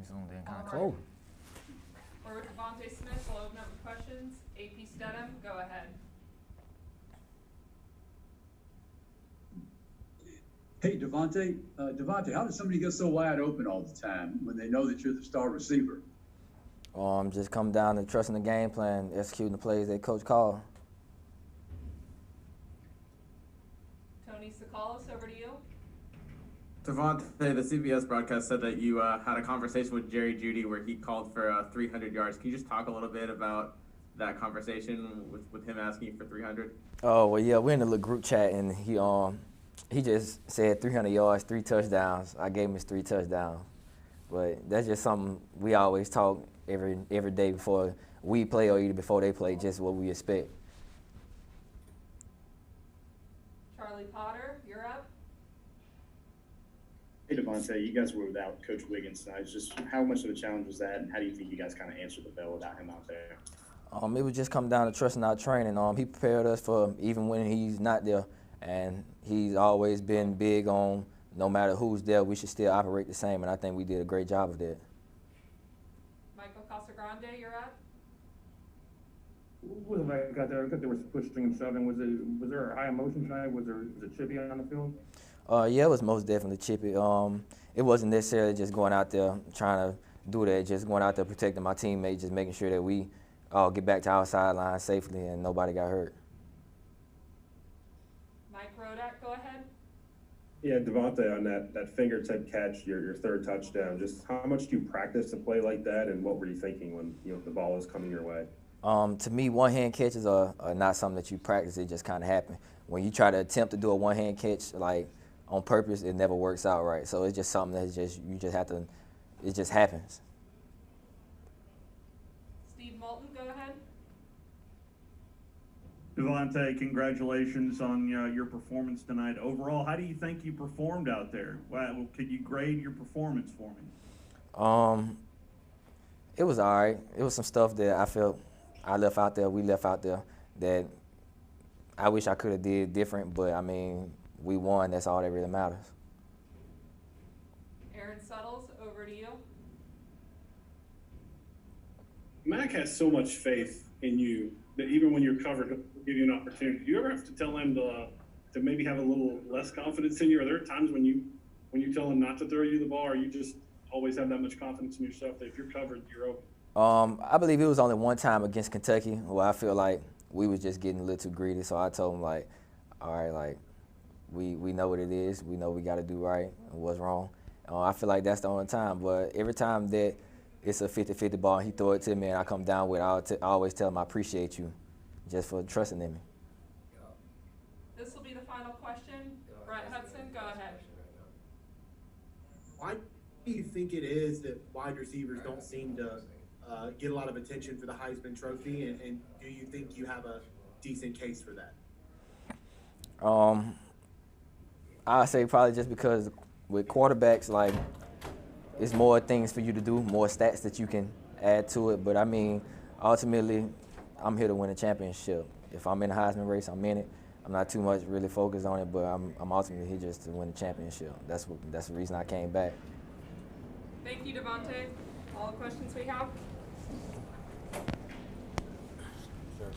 zoomed in kind of All right. close. For DeVonta Smith, we'll open up with questions. AP Stedham, go ahead. Hey, DeVonta, how does somebody get so wide open all the time when they know that you're the star receiver? Just come down to trusting the game plan, executing the plays that coach called. Tony Sakalas, over to you. DeVonta, the CBS broadcast said that you had a conversation with Jerry Jeudy where he called for 300 yards. Can you just talk a little bit about that conversation with him asking for 300? Oh, well, yeah, we're in a little group chat, and he just said 300 yards, 3 touchdowns. I gave him his 3 touchdowns. But that's just something we always talk every day before we play or either before they play, just what we expect. Charlie Potter, you're up. Hey, DeVonta, you guys were without Coach Wiggins tonight. Just how much of a challenge was that, and how do you think you guys kind of answered the bell without him out there? It would just come down to trusting our training. He prepared us for even when he's not there, and he's always been big on no matter who's there, we should still operate the same, and I think we did a great job of that. Michael Casagrande, you're up. Was it like there was pushing and shoving? Was there a high emotion tonight? Was it chippy on the field? Yeah, it was most definitely chippy. It wasn't necessarily just going out there trying to do that, just going out there protecting my teammates, just making sure that we all get back to our sideline safely and nobody got hurt. Mike Rodak, go ahead. Yeah, DeVonta, on that fingertip catch, your third touchdown, just how much do you practice to play like that, and what were you thinking when the ball was coming your way? To me, one-hand catches are not something that you practice. It just kind of happen. When you try to attempt to do a one-hand catch, like on purpose, it never works out right. So it's just something that you just have to. It just happens. Steve Moulton, go ahead. DeVonta, congratulations on your performance tonight. Overall, how do you think you performed out there? Well, could you grade your performance for me? It was all right. It was some stuff that I felt we left out there that I wish I could have did different, but I mean, we won. That's all that really matters. Aaron Suttles, over to you. Mac has so much faith in you that even when you're covered, he'll give you an opportunity. Do you ever have to tell him to maybe have a little less confidence in you? Are there times when you tell him not to throw you the ball, or you just always have that much confidence in yourself that if you're covered, you're open? I believe it was only one time against Kentucky where I feel like we was just getting a little too greedy. So I told him, like, all right, like, we know what it is. We know we got to do right and what's wrong. I feel like that's the only time. But every time that it's a 50-50 ball and he throw it to me and I come down with it, I always tell him I appreciate you just for trusting in me. This will be the final question. Brett Hudson, go ahead. Why do you think it is that wide receivers don't seem to get a lot of attention for the Heisman Trophy, and do you think you have a decent case for that? I say probably just because with quarterbacks, like, it's more things for you to do, more stats that you can add to it. But I mean, ultimately, I'm here to win a championship. If I'm in the Heisman race, I'm in it. I'm not too much really focused on it, but I'm ultimately here just to win a championship. That's the reason I came back. Thank you, DeVonta. All the questions we have. Sure.